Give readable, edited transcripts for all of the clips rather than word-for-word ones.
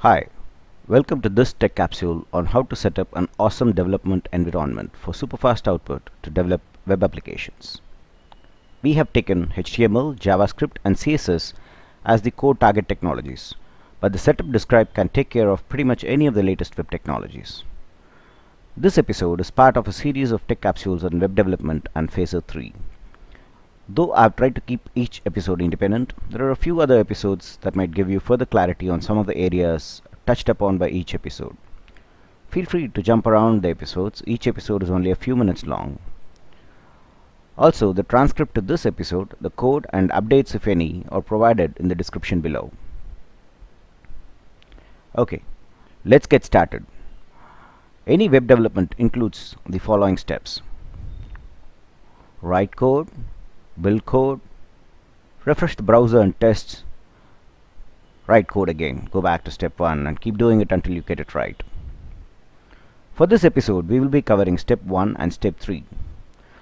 Hi, welcome to this tech capsule on how to set up an awesome development environment for superfast output to develop web applications. We have taken HTML, JavaScript and CSS as the core target technologies, but the setup described can take care of pretty much any of the latest web technologies. This episode is part of a series of tech capsules on web development and Phaser 3. Though I've tried to keep each episode independent, there are a few other episodes that might give you further clarity on some of the areas touched upon by each episode. Feel free to jump around the episodes. Each episode is only a few minutes long. Also, the transcript to this episode, the code and updates if any, are provided in the description below. Okay, let's get started. Any web development includes the following steps: write code, build code, refresh the browser and tests, write code again, go back to step 1 and keep doing it until you get it right. For this episode, we will be covering step 1 and step 3.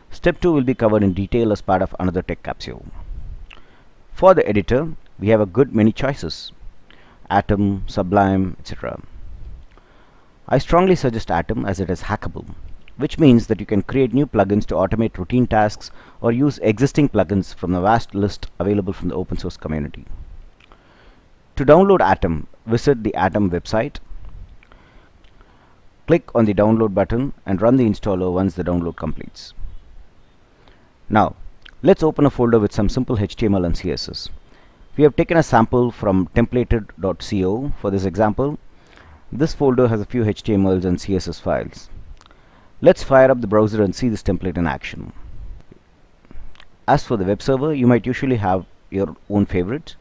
Step 2 will be covered in detail as part of another tech capsule. For the editor, we have a good many choices: Atom, Sublime, etc. I strongly suggest Atom as it is hackable, which means that you can create new plugins to automate routine tasks or use existing plugins from the vast list available from the open source community. To download Atom, visit the Atom website, click on the download button and run the installer once the download completes. Now, let's open a folder with some simple HTML and CSS. We have taken a sample from templated.co for this example. This folder has a few HTMLs and CSS files. Let's fire up the browser and see this template in action. As for the web server, you might usually have your own favorite.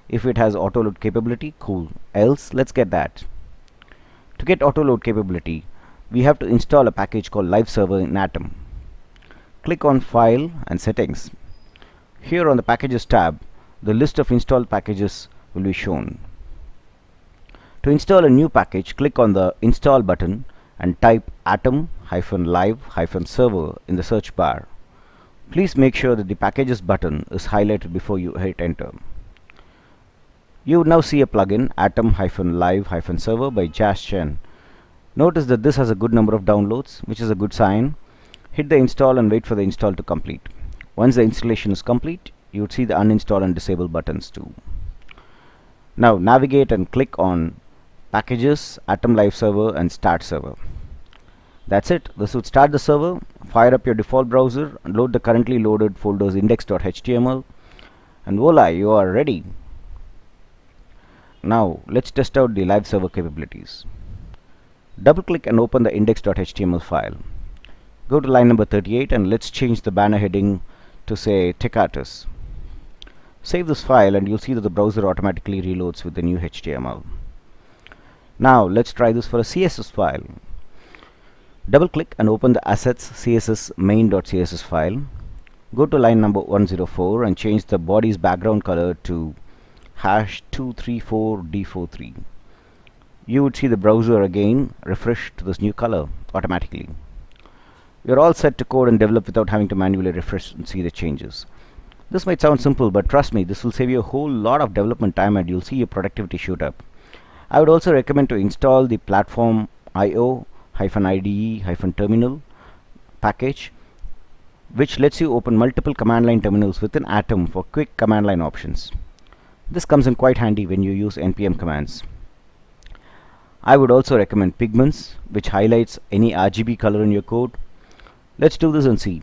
If it has autoload capability, cool. Else, let's get that. To get autoload capability, we have to install a package called Live Server in Atom. Click on File and Settings. Here on the Packages tab, the list of installed packages will be shown. To install a new package, click on the Install button and type atom-live-server in the search bar. Please make sure that the packages button is highlighted before you hit enter. You would now see a plugin, atom-live-server by Jas Chen. Notice that this has a good number of downloads, which is a good sign. Hit the install and wait for the install to complete. Once the installation is complete, you would see the uninstall and disable buttons too. Now navigate and click on Packages, Atom Live Server and Start Server. That's it. This would start the server. Fire up your default browser and load the currently loaded folders index.html, and voila, you are ready. Now let's test out the live server capabilities. Double click and open the index.html file. Go to line number 38 and let's change the banner heading to say Techartus. Save this file and you'll see that the browser automatically reloads with the new HTML. Now let's try this for a CSS file. Double click and open the assets css main.css file. Go to line number 104 and change the body's background color to #234d43. You would see the browser again refresh to this new color automatically. You're all set to code and develop without having to manually refresh and see the changes. This might sound simple, but trust me, this will save you a whole lot of development time and you'll see your productivity shoot up. I would also recommend to install the platform io-ide-terminal package, which lets you open multiple command line terminals within Atom for quick command line options. This comes in quite handy when you use npm commands. I would also recommend pigments, which highlights any RGB color in your code. Let's do this and see.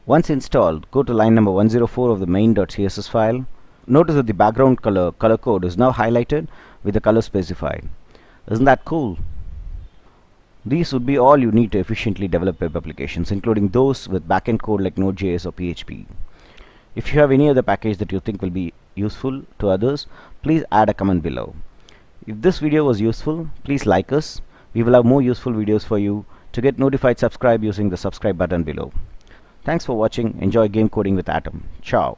Once installed, go to line number 104 of the main.css file. Notice that the background color code is now highlighted with the color specified. Isn't that cool? These would be all you need to efficiently develop web applications, including those with backend code like Node.js or PHP. If you have any other package that you think will be useful to others, please add a comment below. If this video was useful, please like us. We will have more useful videos for you. To get notified, subscribe using the subscribe button below. Thanks for watching. Enjoy game coding with Atom. Ciao.